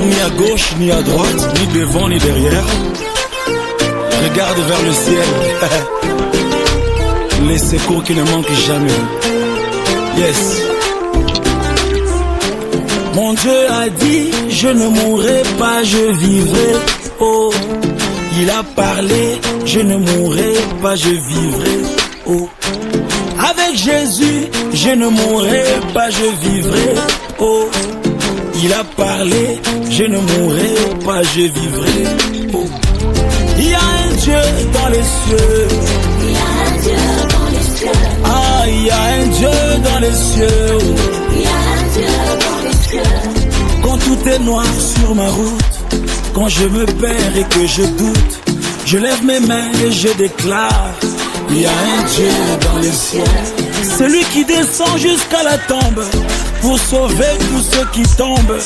ni à gauche, ni à droite, ni devant, ni derrière. Regarde vers le ciel. Les secours qui ne manquent jamais. Yes. Mon Dieu a dit, je ne mourrai pas, je vivrai. Oh, il a parlé, je ne mourrai pas, je vivrai. Oh, avec Jésus, je ne mourrai pas, je vivrai. Oh, il a parlé, je ne mourrai pas, je vivrai. Oh, il y a un Dieu dans les cieux. Il y a un Dieu dans les cieux. Ah, il y a un Dieu dans les cieux. Il y a un Dieu dans les cieux. Quand tout est noir sur ma route, quand je me perds et que je doute, je lève mes mains et je déclare, il y a un Dieu dans les cieux. Celui qui descend jusqu'à la tombe pour sauver tous ceux qui tombent,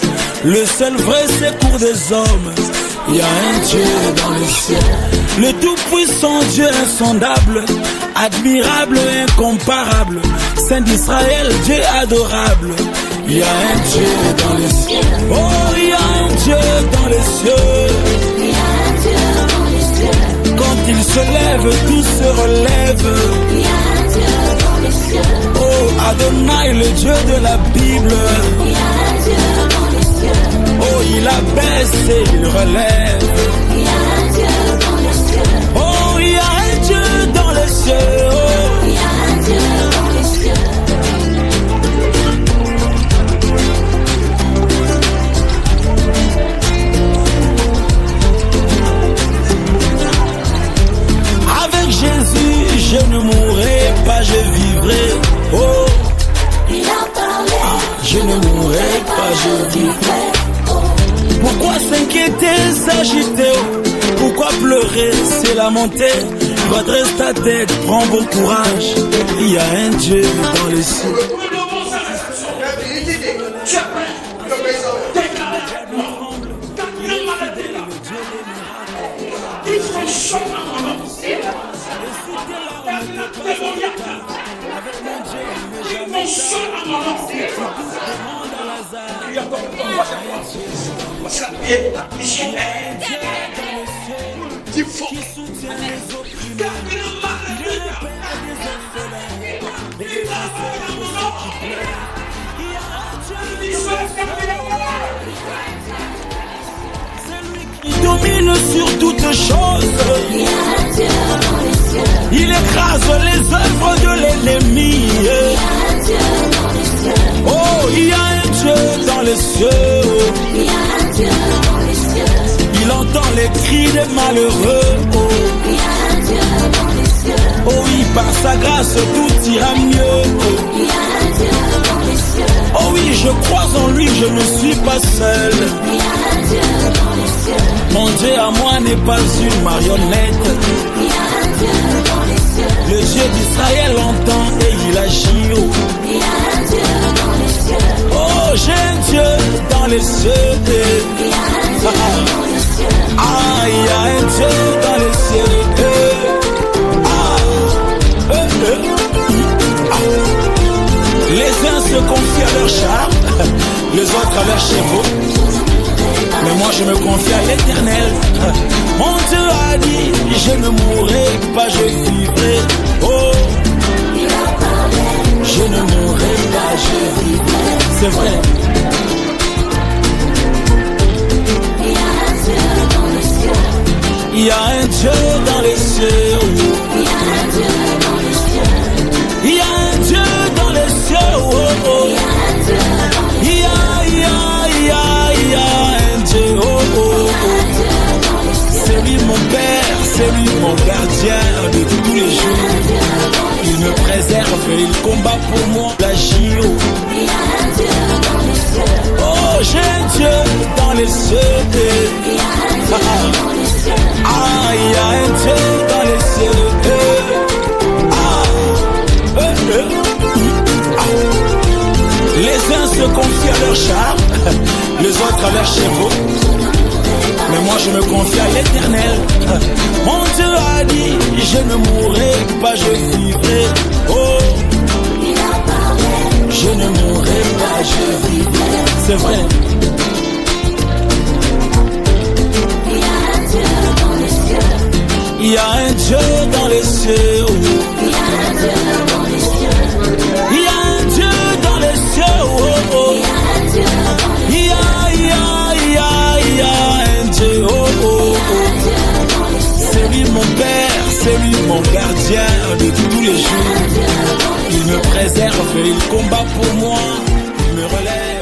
le seul vrai secours des hommes. Il y a un Dieu dans les cieux, le tout-puissant Dieu insondable, admirable et incomparable, Saint d'Israël, Dieu adorable. Il y a un Dieu dans les cieux. Oh, il y a un Dieu dans les cieux. Il y a un Dieu dans les cieux. Quand il se lève, tout se relève. Il y a un Dieu dans les cieux. Oh, Adonai, le Dieu de la Bible. Il y a un Dieu dans les cieux. Oh, il abaisse et il relève. Il y a un Dieu dans les cieux. Oh, il y a un Dieu dans les cieux. Oh. Il y a un Dieu dans les cieux. Avec Jésus, je ne mourrai pas, je vivrai. Oh, Il a parlé. je ne mourrai pas, je vivrai. Pourquoi s'inquiéter, s'agiter? Pourquoi pleurer, se lamenter? Redresse ta tête, prends bon courage. Il y a un Dieu dans les cieux. Il domine sur toutes choses. Il y a un Dieu dans les cieux. Il écrase les œuvres de l'ennemi. Il y a un Dieu dans les cieux. Oh, il y a un Dieu dans les cieux. Il y a un Dieu dans les cieux. Il entend les cris des malheureux. Oh, Il y a un Dieu dans les cieux. oh oui, par sa grâce tout ira mieux. Oh, Il y a un Dieu dans les cieux. oh oui, je crois en lui, je ne suis pas seul. Il y a un Dieu dans les cieux. Mon Dieu à moi n'est pas une marionnette. Il y a un Dieu dans les cieux. Le Dieu d'Israël entend et il agit. Oh, Il y a un Dieu dans les cieux. oh, j'ai un Dieu dans les cieux. Il y a un Dieu dans les cieux. Ah, il y a un Dieu dans les cieux. Ah, ah. Les uns se confient à leurs chars, les autres à leurs chevaux. Mais moi je me confie à l'Éternel. Mon Dieu a dit, je ne mourrai pas, je vivrai. Oh, Il a parlé. je ne mourrai pas, je vivrai. C'est vrai. Il y a un Dieu dans les cieux. Il y a un Dieu dans les cieux. Il y a un Dieu dans les cieux. Il y a un Dieu dans les cieux. Oh, oh. Il y a un Dieu dans les cieux. Il y a un Dieu. Oh, oh, oh. C'est lui mon Père, c'est lui mon gardien de tous les jours. Il me préserve, il combat pour moi. La Giro. Il y a un Dieu dans les cieux. Oh, j'ai un Dieu dans les cieux. Il y a un Dieu dans les cieux. Ah, il y a un Dieu dans les cieux. Les uns se confient à leurs chars, les autres à leurs chevaux. Mais moi je me confie à l'Éternel. Mon Dieu a dit, je ne mourrai pas, je vivrai. Oh, Il a parlé. je ne mourrai pas, je vivrai. C'est vrai. mon gardien de tous les jours. Il me préserve, il combat pour moi, il me relève.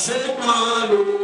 Sepalo,